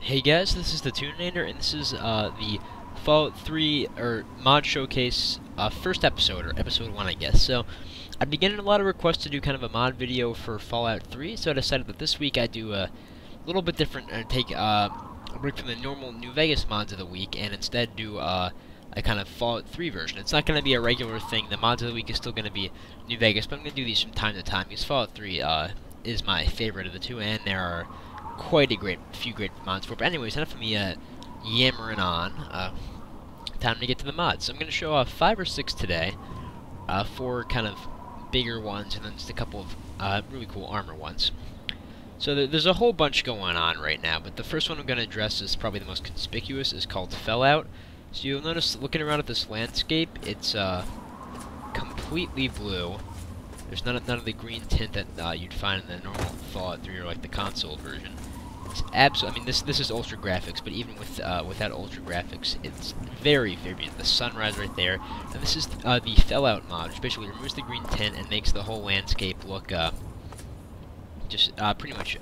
Hey guys, this is the Tunator, and this is the Fallout 3 mod showcase first episode, or episode 1, I guess. So I've been getting a lot of requests to do kind of a mod video for Fallout 3, so I decided that this week I'd do a little bit different and take a break from the normal New Vegas mods of the week, and instead do a kind of Fallout 3 version. It's not going to be a regular thing. The mods of the week is still going to be New Vegas, but I'm going to do these from time to time because Fallout 3 is my favorite of the two, and there are quite a few great mods for it. But anyways, enough of me yammering on. Time to get to the mods. So I'm going to show off 5 or 6 today. 4 kind of bigger ones, and then just a couple of really cool armor ones. So there's a whole bunch going on right now, but the first one I'm going to address is probably the most conspicuous, is called Fellout. So you'll notice, looking around at this landscape, it's completely blue. There's none of the green tint that you'd find in the normal Fallout 3 or like the console version. It's absolutely. I mean, this is ultra graphics, but even with without ultra graphics, it's very, very beautiful. The sunrise right there, and this is the Fellout mod, which basically removes the green tint and makes the whole landscape look just pretty much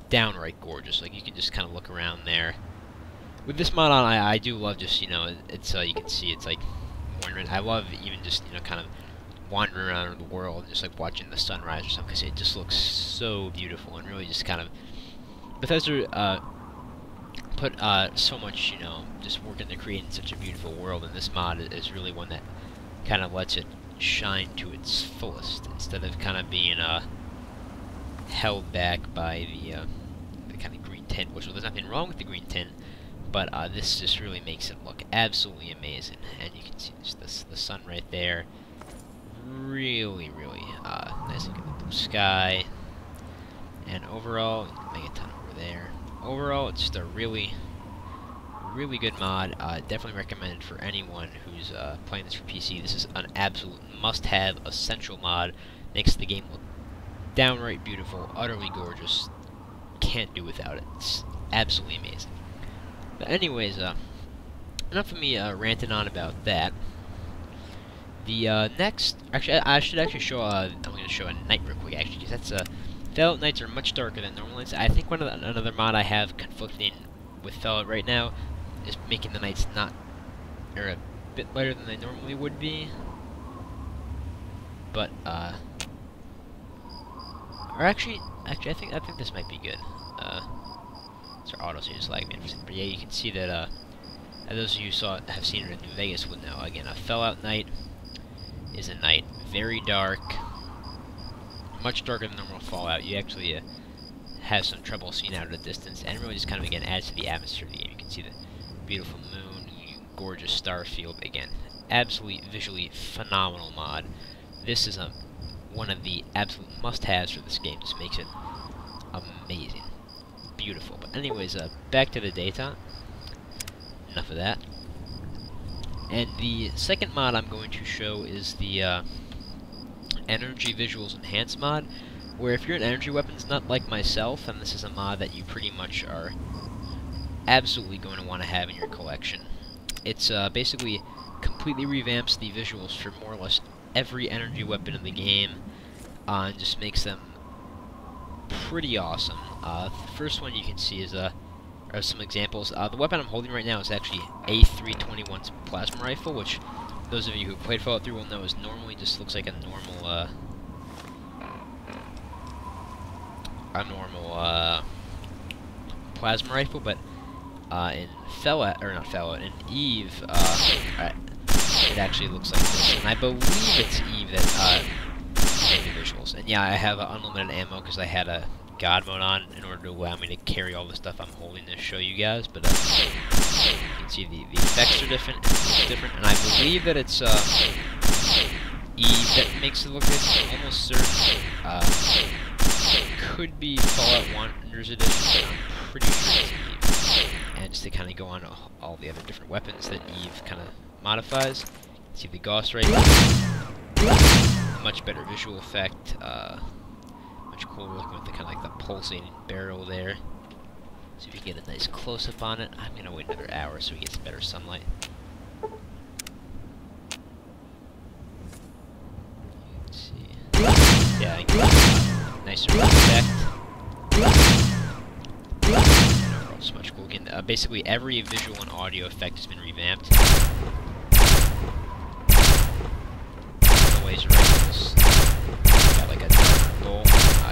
downright gorgeous. Like, you can just kind of look around there. With this mod on, I do love just, you know, it's you can see it's like wondering. I love even just, you know, kind of wandering around the world and just like watching the sunrise or something, because it just looks so beautiful, and really just kind of Bethesda put so much, you know, just work into creating such a beautiful world, and this mod is really one that kind of lets it shine to its fullest instead of kind of being held back by the kind of green tint, which, well, there's nothing wrong with the green tint, but this just really makes it look absolutely amazing. And you can see the sun right there. Really nice looking blue sky, and overall, make a ton over there. Overall, it's just a really good mod. Definitely recommended for anyone who's playing this for PC. This is an absolute must-have, essential mod. Makes the game look downright beautiful, utterly gorgeous. Can't do without it. It's absolutely amazing. But anyways, enough of me ranting on about that. The next, actually, I should actually show. I'm going to show a night real quick, actually, because that's Fellout nights are much darker than normal nights. I think another mod I have conflicting with Fellout right now is making the nights or a bit lighter than they normally would be. But or actually, I think this might be good. So auto just lag me for a second. But yeah, you can see that. Those of you who have seen it in New Vegas would know. Again, a Fellout night is a night very dark, much darker than normal Fallout. You actually have some trouble seeing out at a distance, and really just kind of, again, adds to the atmosphere of the game. You can see the beautiful moon, gorgeous star field. Again, absolutely visually phenomenal mod. This is one of the absolute must-haves for this game. Just makes it amazing, beautiful. But anyways, back to the data. Enough of that. And the second mod I'm going to show is the Energy Visuals Enhanced mod, where if you're an energy weapons nut like myself, and this is a mod that you pretty much are absolutely going to want to have in your collection. It's basically completely revamps the visuals for more or less every energy weapon in the game, and just makes them pretty awesome. The first one you can see is some examples. The weapon I'm holding right now is actually A321's plasma rifle, which those of you who played Fallout 3 will know is normally just looks like a normal plasma rifle, but in Fellout, or not Fellout, in Eve, it actually looks like this, and I believe it's Eve that made the visuals. And yeah, I have unlimited ammo because I had a God mode on in order to allow me to carry all the stuff I'm holding to show you guys, but you can see the effects are different, and I believe that it's Eve that makes it look good. I'm almost certain. It could be Fallout 1's edition, but I'm pretty sure it's Eve. And just to kind of go on to all the other different weapons that Eve kind of modifies, you can see the BoS right here. Much better visual effect. Much cooler looking with the kind of like the pulsating barrel there. So if you get a nice close-up on it, I'm gonna wait another hour so we get some better sunlight. Let's see. Yeah, I can nicer effect. And overall, just much much cool looking. Basically, every visual and audio effect has been revamped. The laser rifles got like a darker dull.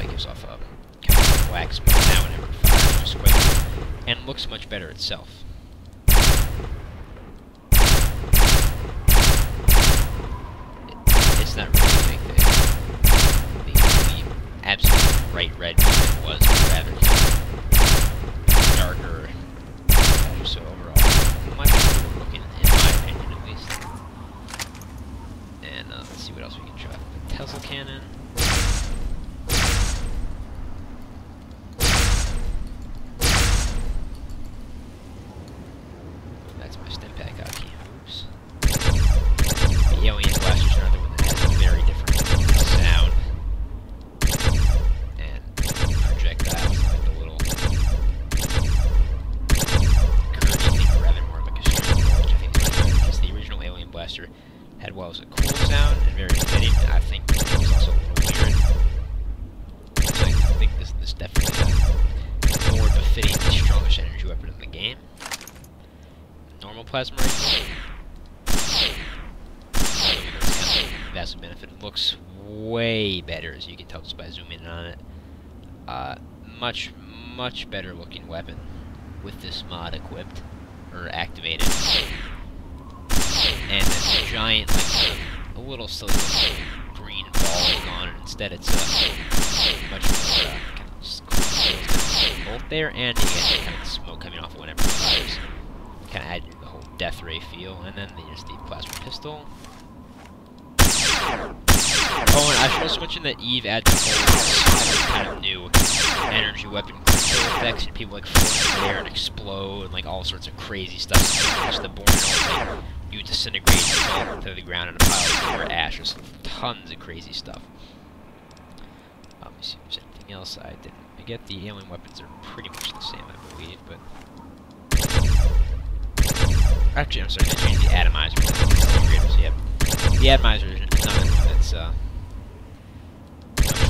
It gives off a kind of black smoke now whenever it fires, which is quite cool, and looks much better itself. It's not really a big thing. The absolute bright red it was, but rather darker. So overall, much cooler looking, in my opinion at least. And let's see what else we can try. The Tesla cannon. That's my stim pack hotkey. Oops. The alien blaster is another one that has a very different sound. And projectiles, like the little curvy thing, rather more like a straight which I think is much better, because the original alien blaster had, well, it was a cool sound and very fitting. I think it was also a little weird. So I think this definitely more befitting the strongest energy weapon in the game. Normal plasma rifle. Vastly benefit. It looks way better, as you can tell just by zooming in on it. Much better looking weapon with this mod equipped or activated. And this giant, like a little silly green ball is on it. Instead, it's much more kind of cool bolt there, and you get kind of smoke coming off it whenever it fires. Kind of add the whole death ray feel, and then there's the plasma pistol. Oh, and I should also mention that Eve adds a whole kind of new energy weapon crystal effects, and people like float in the air and explode, and like all sorts of crazy stuff. Just the Born like, you disintegrate and fall to the ground in a pile of pure ash. There's tons of crazy stuff. Let me see if there's anything else I didn't. I get the alien weapons are pretty much the same, I believe, but actually, I'm sorry, they changed the atomizer. Yep. The atomizer is another one that's much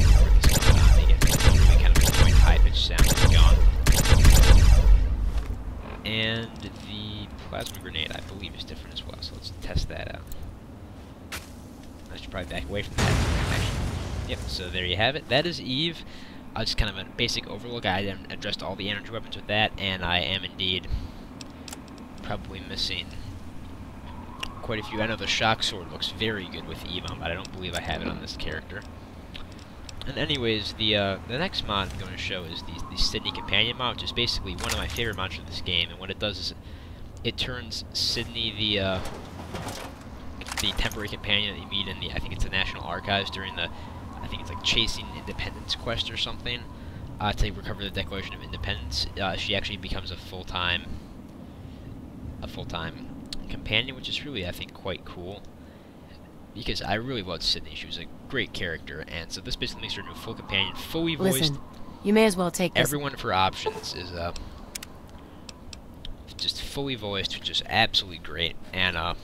more worth this going on. They get really kind of annoying high-pitched sound that's gone. And the plasma grenade, I believe, is different as well, so let's test that out. I should probably back away from that. Actually. Yep, so there you have it. That is Eve. Just kind of a basic overlook. I addressed all the energy weapons with that, and I am indeed probably missing quite a few. I know the shock sword looks very good with Eve on, but I don't believe I have it on this character. And anyways, the next mod I'm going to show is the Sydney Companion mod, which is basically one of my favorite mods of this game. And what it does is it turns Sydney, the temporary companion that you meet in the, I think it's the National Archives during the, I think it's like Chasing Independence quest or something, to recover the Declaration of Independence. She actually becomes a full-time companion, which is really, I think, quite cool, because I really loved Sydney. She was a great character, and so this basically makes her into a full companion, fully voiced. Listen, you may as well take this. Every one of her options is just fully voiced, which is absolutely great. And I'll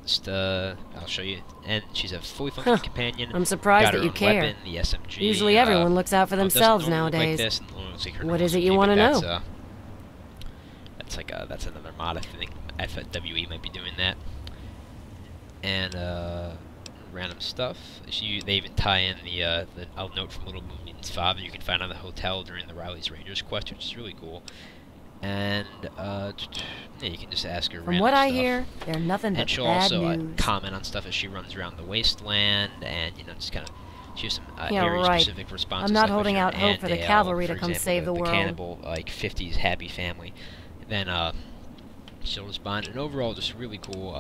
show you. And she's a fully functioning companion. I'm surprised that you care. Weapon, the SMG. Usually everyone looks out for themselves nowadays. Like this, what is it you want to know? That's another mod. I think FWE might be doing that. And random stuff. They even tie in the note from Little Moon's father you can find on the hotel during the Riley's Rangers quest, which is really cool. And yeah, you can just ask her. From what I hear, they're nothing but bad news. And she'll also comment on stuff as she runs around the wasteland, and just kind of. She has some area-specific responses. I'm not holding out hope for the cavalry to come save the world. The cannibal, like 50s happy family. Then she'll respond, and overall, just really cool.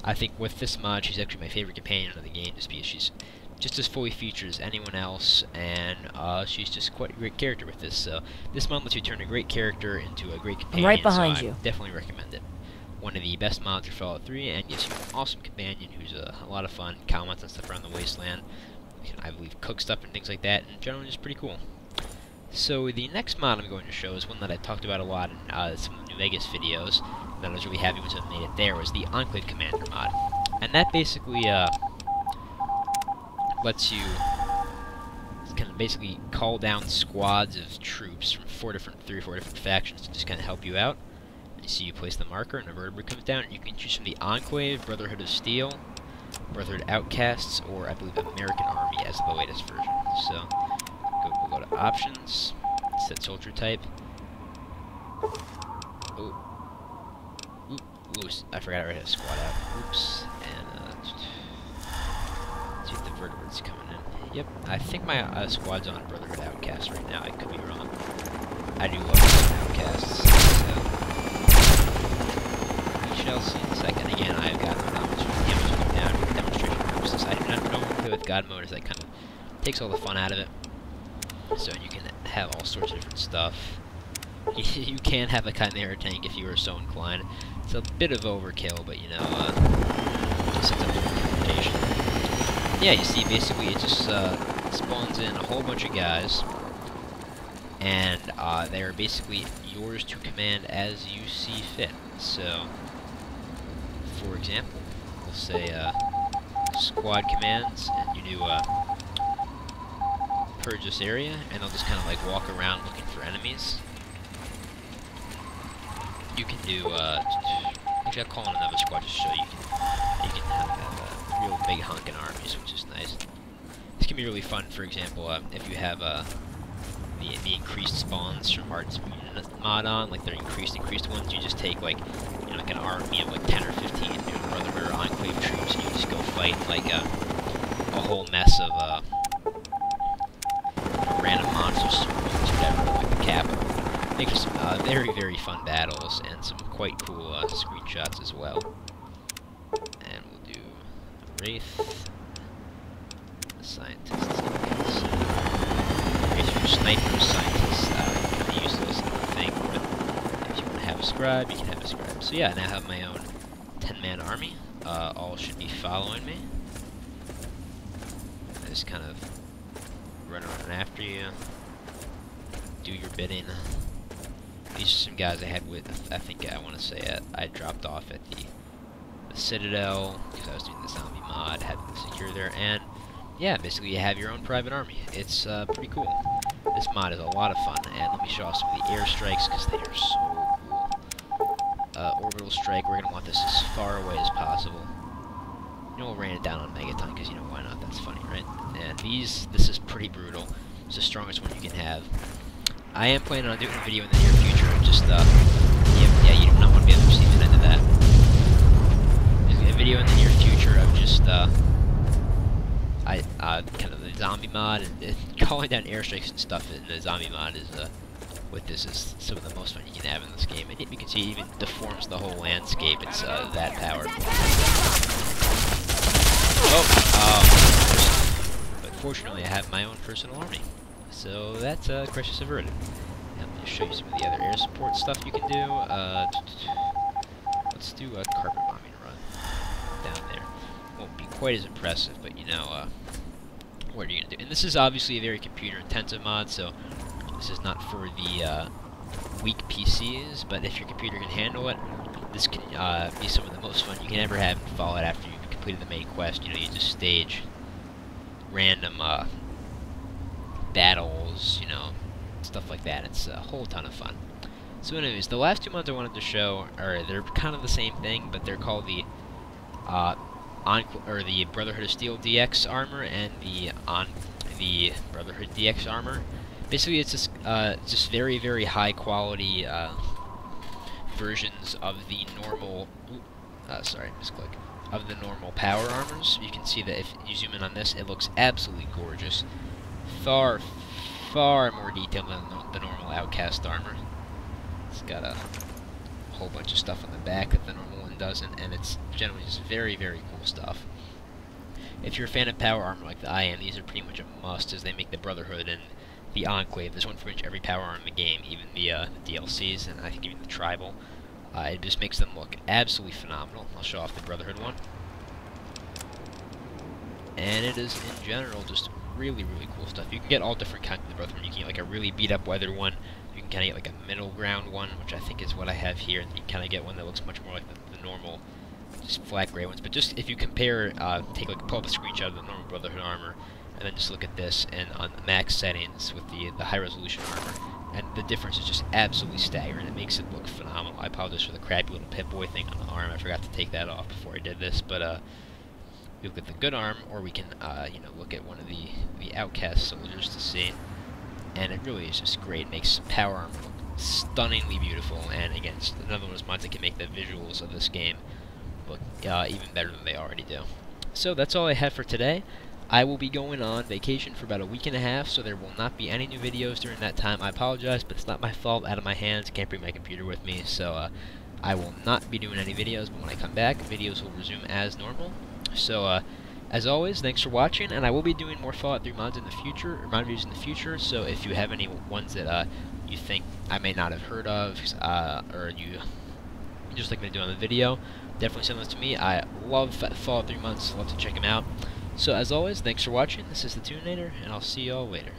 I think with this mod, she's actually my favorite companion of the game, just because she's just as fully featured as anyone else, and she's just quite a great character with this. So this mod lets you turn a great character into a great companion. I'm right behind you. I definitely recommend it. One of the best mods for Fallout 3, and gives you an awesome companion who's a lot of fun, comments on stuff around the wasteland. You can, I believe, cook stuff and things like that, and generally just pretty cool. So the next mod I'm going to show is one that I talked about a lot in some of the New Vegas videos that I was really happy with, made it there, was the Enclave Commander mod. And that basically lets you kind of basically call down squads of troops from 3 or 4 different factions to just kind of help you out. And you see you place the marker and a vertebrae comes down. You can choose from the Enclave, Brotherhood of Steel, Brotherhood Outcasts, or I believe American Army as the latest version. So we'll go to Options, set soldier type. Oh, I forgot I already had a squad out. Oops. And let's see if the vertebrae's coming in. Yep, I think my squad's on Brotherhood Outcasts right now. I could be wrong. I do love Outcasts. So we shall see in a second. Again, I've got no damage going down for demonstration purposes. I do not normally play with God mode, as that kind of takes all the fun out of it. So you can have all sorts of different stuff. You can have a Chimera tank if you are so inclined. It's a bit of overkill, but you know, just ends up with interpretation. Yeah, you see, basically it just spawns in a whole bunch of guys, and they are basically yours to command as you see fit. So, for example, we'll say squad commands, and you do purge this area, and they'll just kind of like walk around looking for enemies. You can do, actually I'll call in another squad just to show you can have real big honking armies, which is nice. This can be really fun, for example, if you have the increased spawns from Art's mod on, like they're increased ones, you just take like, you know, like an army of like 10 or 15 Brotherhood or Enclave troops, and you just go fight like a whole mess of random monsters, whatever, like the capital. Make for some very, very fun battles and some quite cool screenshots as well. And we'll do a Wraith, a Scientist. Wraith for snipers, scientists, kind of useless, I think, but if you want to have a scribe, you can have a scribe. So yeah, I now have my own 10-man army. All should be following me. I just kind of run around after you, do your bidding. These are some guys I had with, I think I want to say I dropped off at the Citadel, because I was doing the zombie mod, had to secure there, and yeah, basically you have your own private army. It's pretty cool. This mod is a lot of fun, and let me show off some of the airstrikes, because they are so cool. Orbital strike, we're going to want this as far away as possible. You know, we'll rain it down on Megaton, because, you know, why not? That's funny, right? And this is pretty brutal. It's the strongest one you can have. I am planning on doing a video in the near future of just, yeah, you do not want to be able to see the end of that. There's a video in the near future of just, kind of the zombie mod, and calling down airstrikes and stuff in the zombie mod is, with this is some of the most fun you can have in this game. And you can see it even deforms the whole landscape. It's, that powerful. Oh, but fortunately I have my own personal army. So that's crisis averted. And let me show you some of the other air support stuff you can do. Let's do a carpet bombing run down there. Won't be quite as impressive, but you know, what are you gonna do? And this is obviously a very computer-intensive mod, so this is not for the weak PCs. But if your computer can handle it, this can be some of the most fun you can ever have in Fallout after you've completed the main quest. You know, you just stage random battles, you know, stuff like that. It's a whole ton of fun. So anyways, the last two mods I wanted to show they're kind of the same thing, but they're called the the Brotherhood of Steel DX armor and the Brotherhood DX armor. Basically, it's just very, very high quality versions of the normal. Sorry, misclick. Of the normal power armors. You can see that if you zoom in on this, it looks absolutely gorgeous. Far, far more detailed than the normal Outcast armor. It's got a whole bunch of stuff on the back that the normal one doesn't, and it's generally just very, very cool stuff. If you're a fan of power armor like I am, these are pretty much a must, as they make the Brotherhood and the Enclave. There's one for every power armor in the game, even the DLCs, and I think even the Tribal. It just makes them look absolutely phenomenal. I'll show off the Brotherhood one. And it is, in general, just really, really cool stuff. You can get all different kinds of the Brotherhood. You can get like a really beat-up weathered one. You can kind of get like a middle ground one, which I think is what I have here. And you kind of get one that looks much more like the normal, just flat gray ones. But just if you compare, pull up a screenshot of the normal Brotherhood armor and then just look at this and on the max settings with the high resolution armor, and the difference is just absolutely staggering. It makes it look phenomenal. I apologize for the crappy little Pip-Boy thing on the arm. I forgot to take that off before I did this, but we look at the good arm, or we can you know, look at one of the Outcast soldiers to see, and it really is just great. It makes power armor look stunningly beautiful, and again, it's another one of those mods that can make the visuals of this game look even better than they already do. So that's all I have for today. I will be going on vacation for about a week and a half, so there will not be any new videos during that time. I apologize, but it's not my fault. Out of my hands, can't bring my computer with me, so I will not be doing any videos, but when I come back, videos will resume as normal. So, as always, thanks for watching, and I will be doing more Fallout 3 mods in the future, or mod reviews in the future, so if you have any ones that you think I may not have heard of, or you just like me to do on the video, definitely send those to me. I love Fallout 3 mods, love to check them out. So, as always, thanks for watching. This is the Tuninator, and I'll see y'all later.